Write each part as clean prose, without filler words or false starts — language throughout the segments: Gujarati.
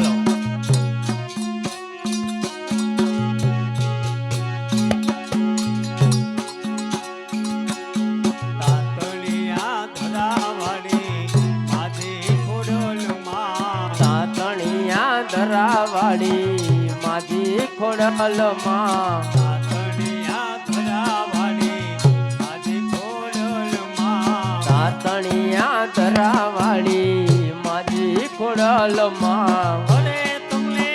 હાલો તાતણિયા ધરાવાળી માજી ખોડલમાં તાતણિયા ધરાવાળી માજી ખોડલમાં તાતણિયા ધરાવાળી માજી ખોડલમાં તાતણિયા ધરાવાળી માજી ખોડલમાં અરે તમને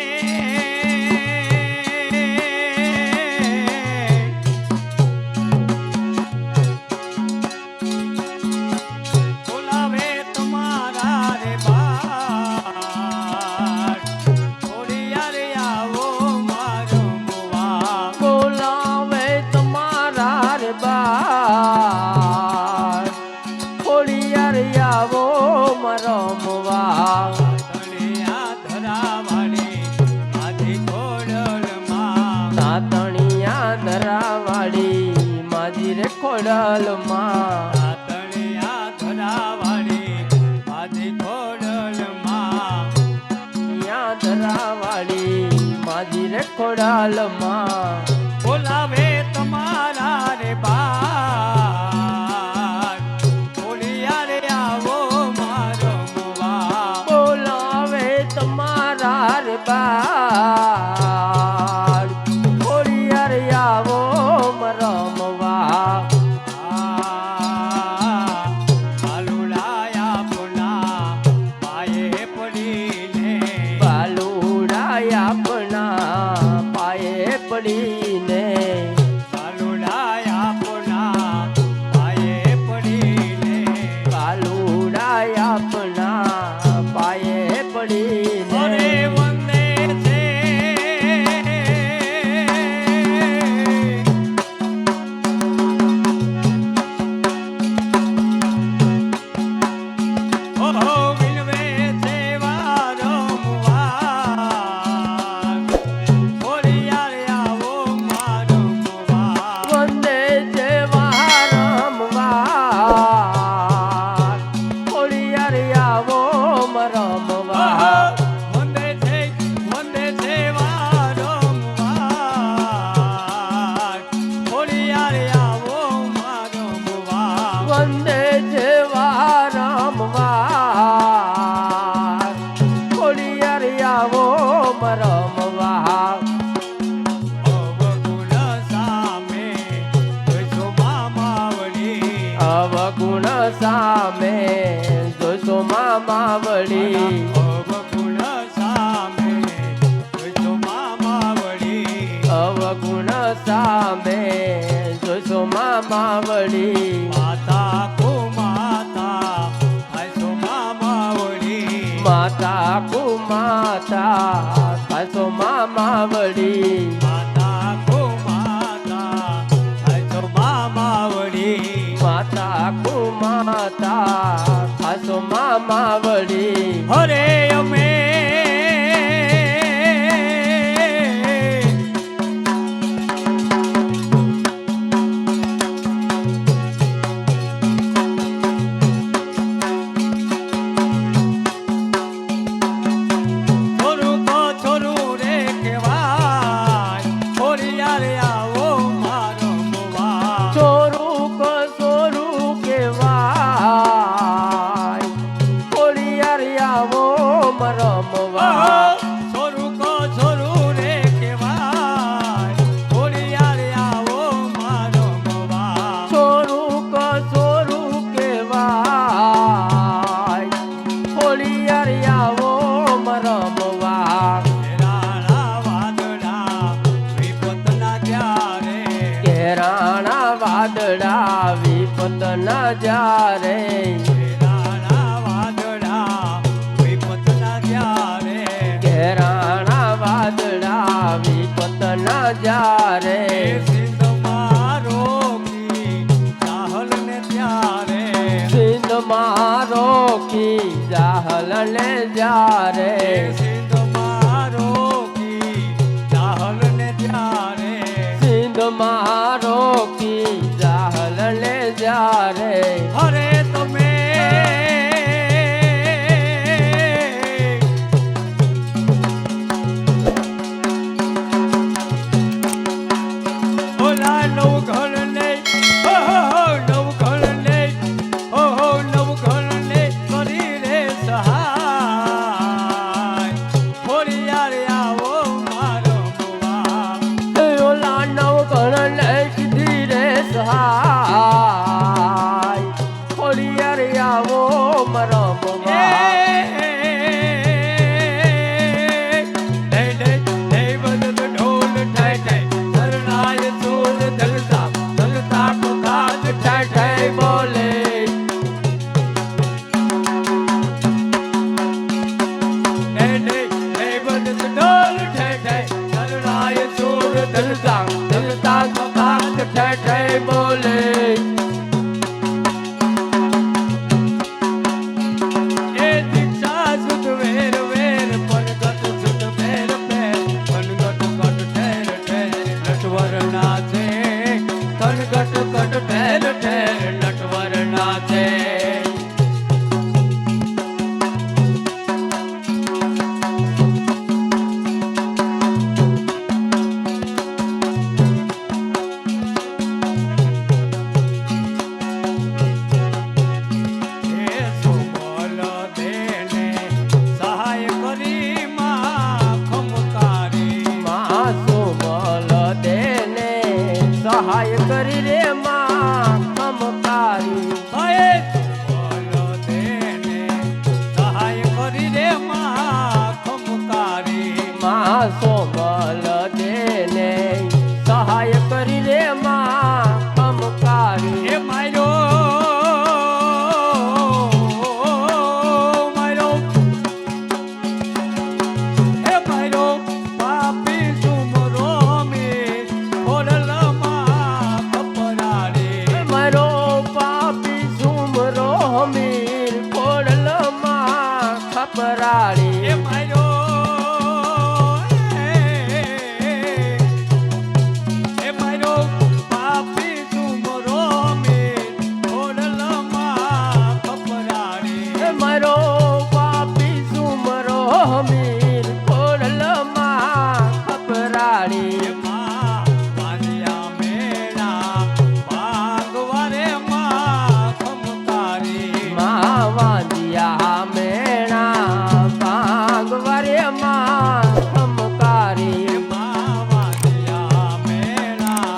બોલાવે તમારા રે બાર થોડી આવો મારો મુવા બોલાવે તમારા રે બાર ખોડિયાર આવો રમવા તાતણિયા ધરાવાળી માજી ખોડલમાં તાતણિયા ધરાવાળી માજી રે ખોડલમાં તાતણિયા ધરાવાળી માજી ખોડલમાં યા ધરાવાળી માજી રે ખોડલમાં બોલાવે તમારા રે બાર ખોડિયાર આવો મારો મુવા બોલાવે તમારા રે બાર ખોડિયાર આવો રમવા બાલુડાયા પુના પાયે પડીને બાલુડાયા આપણા પાયે પડીને બાલુડાયા પુના પાયે પડીને બાલુડાયા આપણા પાયે પડીને અરે વંદે છે ઓહો વિનવે છે વારો મુવા ખોડિયાર આવો મારો મુવા વંદે જેવા રમવા ખોડિયાર આવો રમવા વંદે છે વારો મુવા ખોડિયાર આવો મારો મુવા વંદે જેવા રમવા ખોડિયાર આવો રમવા અવગુણ સામે જોઈશો મામાવળી અવગુણ સામે જોશો મામાવળી અવગુણ સામે જોઈશો મામાવળી અવગુણ સામે જોશો મામાવળી માતા કુમાતા થાયશો મામાવળી માતા કુમાતા થાશો મામાવળી માતા કુમાતા થાયશો મામાવળી માતા કુમાતા થાશો મામાવળી હરે અમે છોરું તો છોરું રે કહેવાય ખોડિયાર આવો મારો મુવા ચોરું કસોરું કેવાય ખોડિયાર આવો રમવા છોરું કો છોરું રે કહેવાય ખોડિયાર આવો મારો મુવા ચોરું કસોરું કેવાય ખોડિયાર આવો રમવા રાણા વાદળા વિપતના ત્યારે કેરાણા વાદળા વિપતના જારે રાણા વાદળા વિપતના ત્યારે કેરાણા વાદળા વિપતના જારે સિંધમાં રોકી ચાહલ ને ત્યારે સિંધ મારો કી જાહલ ને જારે સિંધમાં રોકી ચાહલ ને ત્યારે સિંધ મારો કી જાહલ ને જારે હરે તમે બોલે એ દીક્ષા સુધ વેર વેર પણ ગટ સુધ ફેર ફેર પણ ગટ ગટ ઠેર ઠેર નટવર નાચે તન ગટ ગટ ઠેર ઠેર નટવર નાચે એ સુમલ દેને સહાય કરી માં ખમકારી માં સુમલ દેને સહાય કરી રે માં ખમકારી હે સુમલ દેને સહાય કરી રે માં ખમકારી માં સોમલ દેને સહાય કરી રે માં ખમકારી એ મારો મારો એ મારો પાપી સુમરો મે ખોડલમાં કપરાડી મારો પાપી સુમરો મીર ખોડલમાં એ ખપરાડી મારો એ મારો પાપી સુમરો મે ખોડલમાં કપરાડી મારો પાપી સુમરો મીર ખોડલમાં ખપરાડી માં વાંધિયા મેળા ભાગવારે માં ખમકારી માં વાંધિયા મેણા ભાગવરે માં ખમકારી માં વાંધિયા મેળા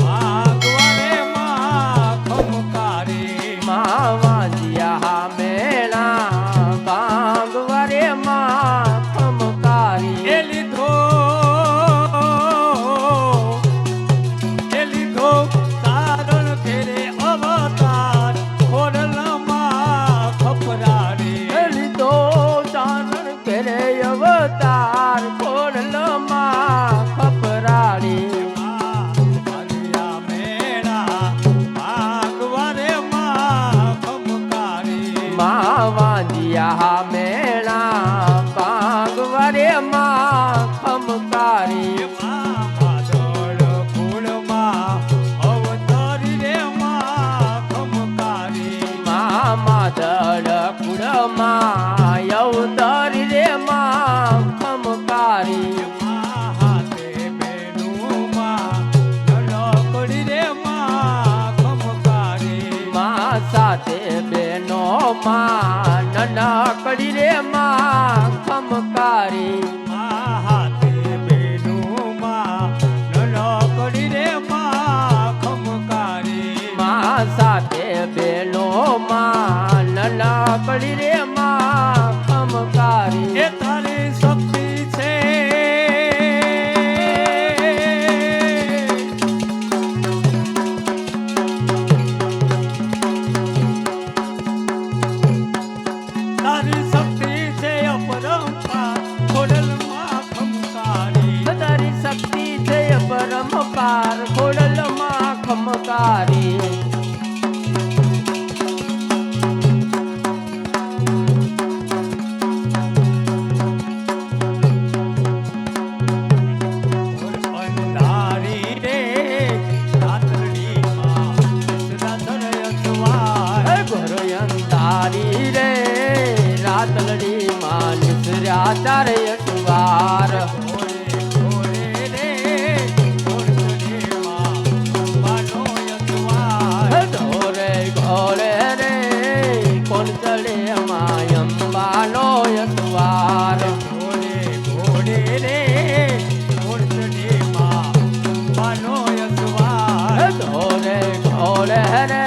ભાગવારે માં ખમકારી માં વાંધિયા મેણા ભાગવરે માં ખમકારી એ લીધો તારણ ફેરે અવતાર ખોડલમાં ખપરાડી લીધો ચારણ કરે અવતાર ખોડલમાં ખપરાડી વાંધિયા મેળા ભાગવારે માં ખમકારી માં વાંધિયા મેણા ભાગવરે માં ખમકારી માધળ કુળમાં અવતારી રે માં ખમકારી માં માધળ કુળમાં અવતારી રે માં ખમકારી હાથે બેનુમાં નડકડી રે માં ખમકારી માં સાથે બેનો માં નનકડી રે માં ખમકારી હાથે બેનુમાં નડકડી રે માં ખમકારી માં સાથે બેનો માં નનકડી રે માં ખમકારી એ તારી શક્તિ છે તારી શક્તિ છે અપરંપાર ખોડલમાં ખમકારી તારી શક્તિ છે પરમપાર ખોડલમાં ખમકારી અંધારી રે રાતડીમાં રાતળ અસવાર ઘર અંધારી રે રાતલડી માં નિસર્યા તારે અટવાર ઘોરે ઘોરે રે ઘોડસડીમાં અંબાનો અસવાર ઢોરે ઘોડે રે કોણ ચડે માં અંબાનો અટવાર ઘોડે ઘોડે રે ઘોડસડીમાં અંબાનો અસવાર ઢોરે ઘોડે રે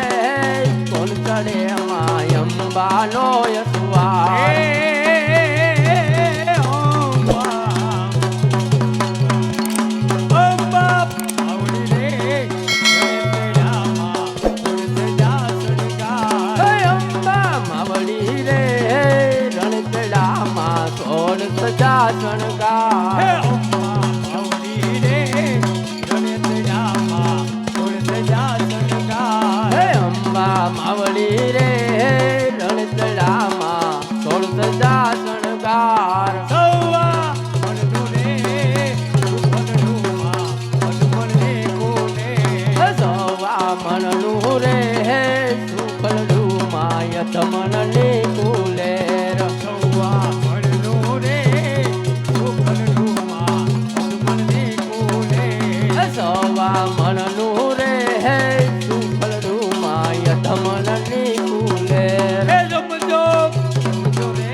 કોણ ચડે માં અંબાનો અટવાર સજા શણગાર રે ગણેશ રામા સવાર સવા મનનું રે સુખનું માં મનને કોને સવા મનનું રે સુખલું માય તમનને કુલેર સવા મનનું રે સુખનું માં મનને કોને સવા મનનું રે સુખલું માય તમનને કુલેર હે રમજો રમજો રે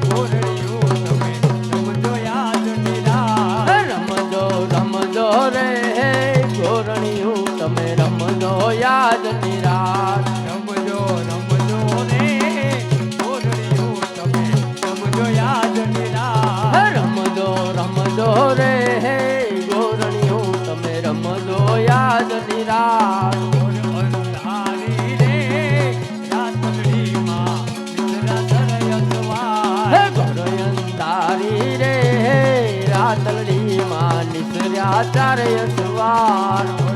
ગોરડિયું તમે રમજો યાદ નિરાશ રમજો રમજો રે ગોરણિયું તમે રમજો યાદ નિરાશ રમજો રમજો રે ગોરડિયું તમે રમજો યાદ નિરાશ રમજો રમજો રે ગોરણિયું તમે રમજો યાદ નિરાશ ઓર અંધારી રે રાતડીમાં નિદ્રા સરયસવાર ઘરયંધારી રે રાતલડીમાં નિસર્યા ચારય સવાર